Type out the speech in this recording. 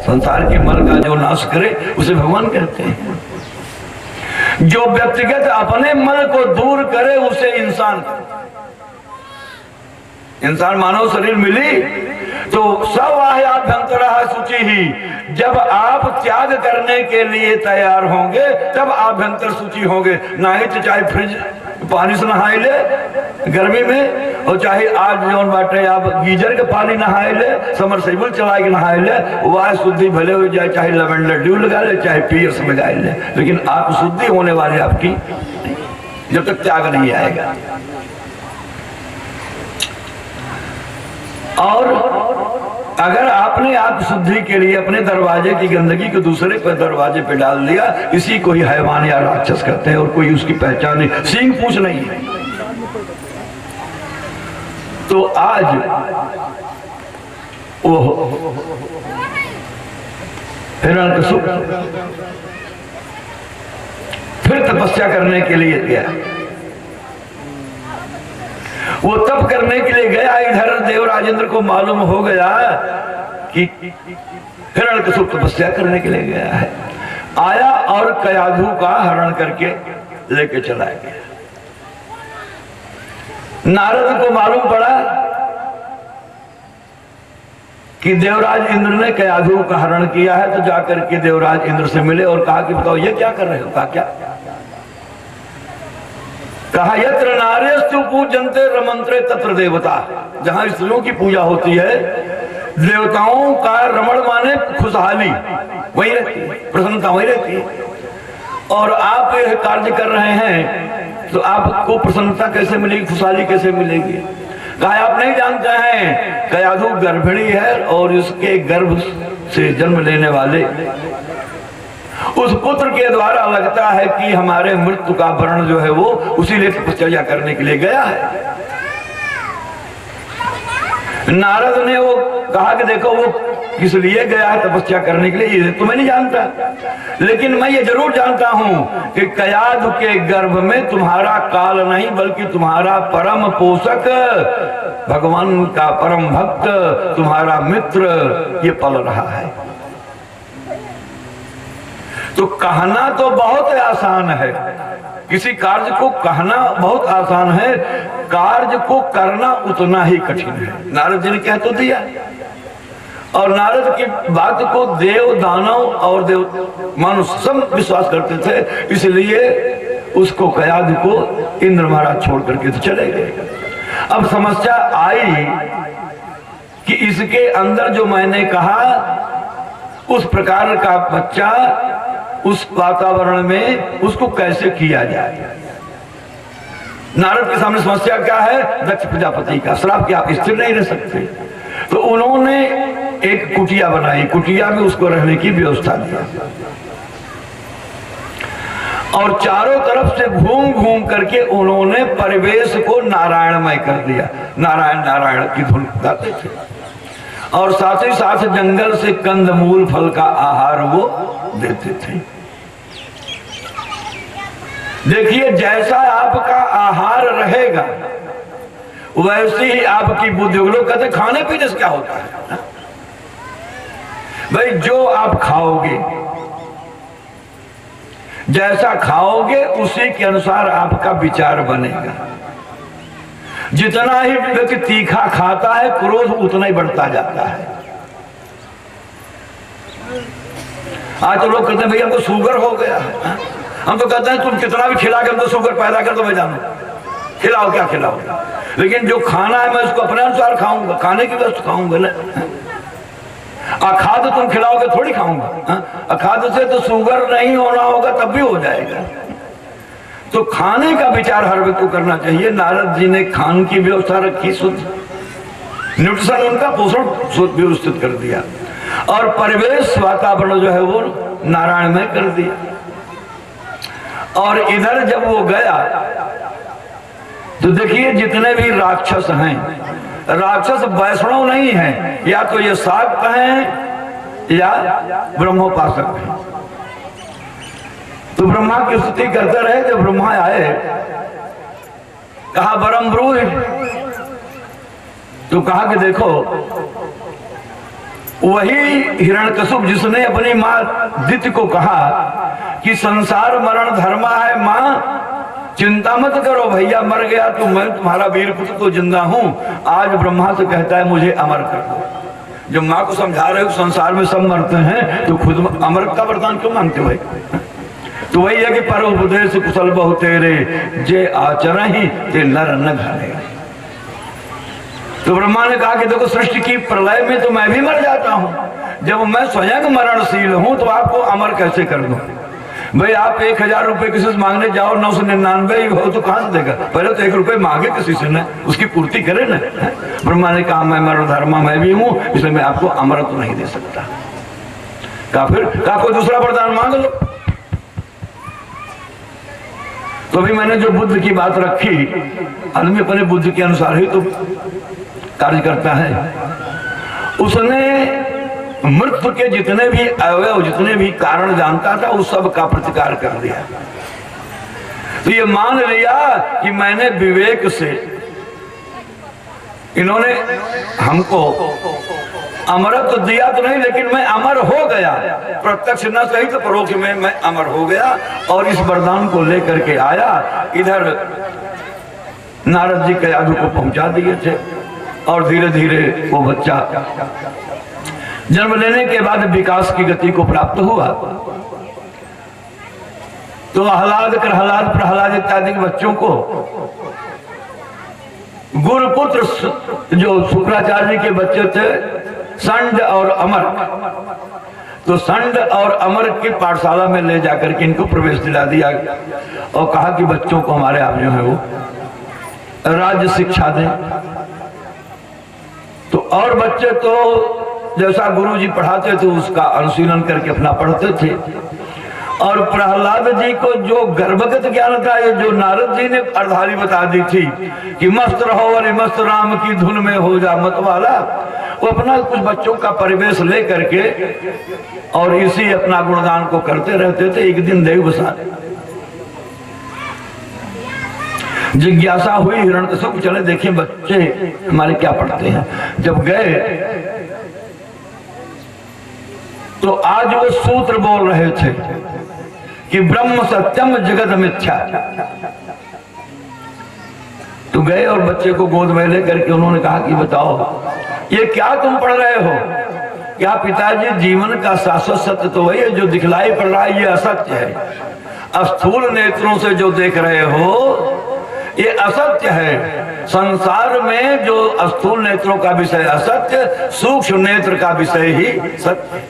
संसार के मल का जो नाश करे उसे भगवान कहते हैं। जो व्यक्तिगत अपने मल को दूर करे उसे इंसान। इंसान मानव शरीर मिली तो सब आभ्यंतर शुचि ही। जब आप त्याग करने के लिए तैयार होंगे तब आभ्यंतर शुचि होंगे। नहीं तो चाहे फ्रिज पानी से नहाए ले गर्मी में, और चाहे आज जौन बाटे आप गीजर के पानी नहाए ले, समरसेबल चला के नहाए ले, वह शुद्धि भले हो जाए। चाहे लेवेंडर ड्यू लगा ले, चाहे पियर्स लगा ले, लेकिन आप शुद्धि होने वाले आपकी जब तक त्याग नहीं आएगा। और अगर आपने आप शुद्धि के लिए अपने दरवाजे की गंदगी को दूसरे पर दरवाजे पे डाल दिया, इसी को ही हैवान या राक्षस कहते हैं, और कोई उसकी पहचान नहीं, सींग पूछ नहीं है। तो आज वो हिरण्यकशिपु फिर तपस्या करने के लिए गया। वो तप करने के लिए गया। इधर देवराज इंद्र को मालूम हो गया कि हिरण्यकशिपु तपस्या करने के लिए गया है। आया और कयाधु का हरण करके लेके चला गया। नारद को मालूम पड़ा कि देवराज इंद्र ने कयाधु का हरण किया है, तो जाकर के देवराज इंद्र से मिले और कहा कि बताओ ये क्या कर रहे हो। कहा क्या? कहा यत्र नार्यस्तु पूजन्ते रमन्त्रे तत्र देवता। जहां स्त्रियों की पूजा होती है, देवताओं का रमण माने खुशहाली वही रहती है, प्रसन्नता वही रहती है। और आप यह कार्य कर रहे हैं तो आपको प्रसन्नता कैसे मिलेगी, खुशहाली कैसे मिलेगी? कहा आप नहीं जानते हैं, कयाधु गर्भिणी है और इसके गर्भ से जन्म लेने वाले उस पुत्र के द्वारा लगता है कि हमारे मृत्यु का वर्ण जो है वो उसी लिए तपस्या करने के लिए गया है। नारद ने वो कहा कि देखो वो किस लिए गया है तपस्या करने के लिए, ये तो मैं नहीं जानता, लेकिन मैं ये जरूर जानता हूं कि कयाधु के गर्भ में तुम्हारा काल नहीं बल्कि तुम्हारा परम पोषक भगवान का परम भक्त तुम्हारा मित्र ये पल रहा है। तो कहना तो बहुत आसान है, किसी कार्य को कहना बहुत आसान है, कार्य को करना उतना ही कठिन है। नारद जी ने कह तो दिया, और नारद की बात को देव दानव और देव मनुष्य सब विश्वास करते थे, इसलिए उसको कयाधु को इंद्र महाराज छोड़ करके तो चले गए। अब समस्या आई कि इसके अंदर जो मैंने कहा उस प्रकार का बच्चा उस वातावरण में उसको कैसे किया जाए। नारद के सामने समस्या क्या है? दक्ष प्रजापति का श्राप कि आप स्थिर नहीं रह सकते। तो उन्होंने एक कुटिया बनाई, कुटिया में उसको रहने की व्यवस्था दिया, और चारों तरफ से घूम घूम करके उन्होंने परिवेश को नारायणमय कर दिया। नारायण नारायण की धुन गाते थे, और साथ ही साथ जंगल से कंदमूल फल का आहार वो देते थे। देखिए जैसा आपका आहार रहेगा वैसे ही आपकी बुद्धि। लोग कहते खाने पीने से क्या होता है भाई, जो आप खाओगे जैसा खाओगे उसी के अनुसार आपका विचार बनेगा। जितना ही व्यक्ति तीखा खाता है क्रोध उतना ही बढ़ता जाता है। आज तो लोग कहते हैं भैया हमको शुगर हो गया है, हम तो कहते हैं तुम कितना भी खिला के हमको शुगर पैदा कर दो, मैं जानू खिलाओ क्या खिलाओ, लेकिन जो खाना है मैं उसको अपने अनुसार खाऊंगा, खाने की वस्तु खाऊंगा ना। अखाद्य तुम खिलाओगे थोड़ी खाऊंगा, अखाद्य से तो शुगर नहीं होना होगा तब भी हो जाएगा। तो खाने का विचार हर व्यक्ति को करना चाहिए। नारद जी ने खान की व्यवस्था रखी, शुद्ध न्यूट्रिशन उनका पोषण व्यवस्थित कर दिया, और परिवेश वातावरण जो है वो नारायणमय कर दिया। और इधर जब वो गया तो देखिए जितने भी राक्षस हैं, राक्षस वैष्णव नहीं हैं, या तो ये शाक्त हैं या ब्रह्मोपासक हैं। तो ब्रह्मा की स्तुति करते रहे। जब ब्रह्मा आए कहा बरम ब्रूहि, तो कहा कि देखो वही हिरण्यकशिपु जिसने अपनी माँ दिति को कहा कि संसार मरण धर्मा है, माँ चिंता मत करो, भैया मर गया तो मैं तुम्हारा वीर पुत्र तो जिंदा हूं, आज ब्रह्मा से कहता है मुझे अमर कर दो। जब माँ को समझा रहे हो संसार में सब मरते हैं तो खुद अमर का वरदान क्यों मांगते भाई? तो वही है कि पर उपदेश कुशल बहु तेरे, जे आचरण ही ते नर न घरे। तो ब्रह्मा ने कहा कि देखो सृष्टि की प्रलय में तो मैं भी मर जाता हूं, जब मैं स्वयं मरणशील हूं तो आपको अमर कैसे कर दूं? भाई आप 1000 रुपए किसी से मांगने जाओ, 999 हो तो कहां से देगा? पहले तो 1 रुपए मांगे किसी से ना, उसकी पूर्ति करे ना। ब्रह्मा ने कहा मैं मरणधर्मा मैं भी हूं, इसलिए मैं आपको अमर तो नहीं दे सकता। कहा फिर कोई दूसरा वरदान मांग लो। तो अभी मैंने जो बुद्ध की बात रखी, आदमी अपने बुद्ध के अनुसार ही तो कार्य करता है। उसने मृत्यु के जितने भी अवयव जितने भी कारण जानता था उस सब का प्रतिकार कर दिया। तो ये मान लिया कि मैंने विवेक से, इन्होंने हमको अमरत्व तो दिया तो नहीं, लेकिन मैं अमर हो गया, प्रत्यक्ष न सही तो परोक्ष में मैं अमर हो गया। और इस वरदान को लेकर के आया, इधर नारद जी कयाधु को पहुंचा दिए थे और धीरे धीरे वो बच्चा जन्म लेने के बाद विकास की गति को प्राप्त हुआ। तो आह्लाद प्रहलाद प्रहलाद इत्यादि के बच्चों को गुरुपुत्र जो शुक्राचार्य के बच्चे थे संड और अमर, तो संड और अमर की पाठशाला में ले जाकर के इनको प्रवेश दिला दिया और कहा कि बच्चों को हमारे आप जो है वो राज्य शिक्षा दें। तो और बच्चे तो जैसा गुरु जी पढ़ाते थे उसका अनुशीलन करके अपना पढ़ते थे। और प्रहलाद जी को जो गर्भगत ज्ञान था, ये जो नारद जी ने अर्धाली बता दी थी कि मस्त रहो अरे मस्त राम की धुन में हो जा मत वाला, वो अपना कुछ बच्चों का परिवेश ले करके और इसी अपना गुणगान को करते रहते थे। एक दिन देव बसा जिज्ञासा हुई हिरण्यकशिपु चले देखें बच्चे हमारे क्या पढ़ते हैं। जब गए तो आज वो सूत्र बोल रहे थे कि ब्रह्म सत्यम जगत मिथ्या। तो गए और बच्चे को गोद में लेकर के उन्होंने कहा कि बताओ ये क्या तुम पढ़ रहे हो? क्या पिताजी जीवन का शाश्वत सत्य तो वही है जो दिखलाई पड़ रहा है, ये असत्य है। स्थूल नेत्रों से जो देख रहे हो ये असत्य है। संसार में जो स्थूल नेत्रों का विषय असत्य, सूक्ष्म नेत्र का विषय ही सत्य।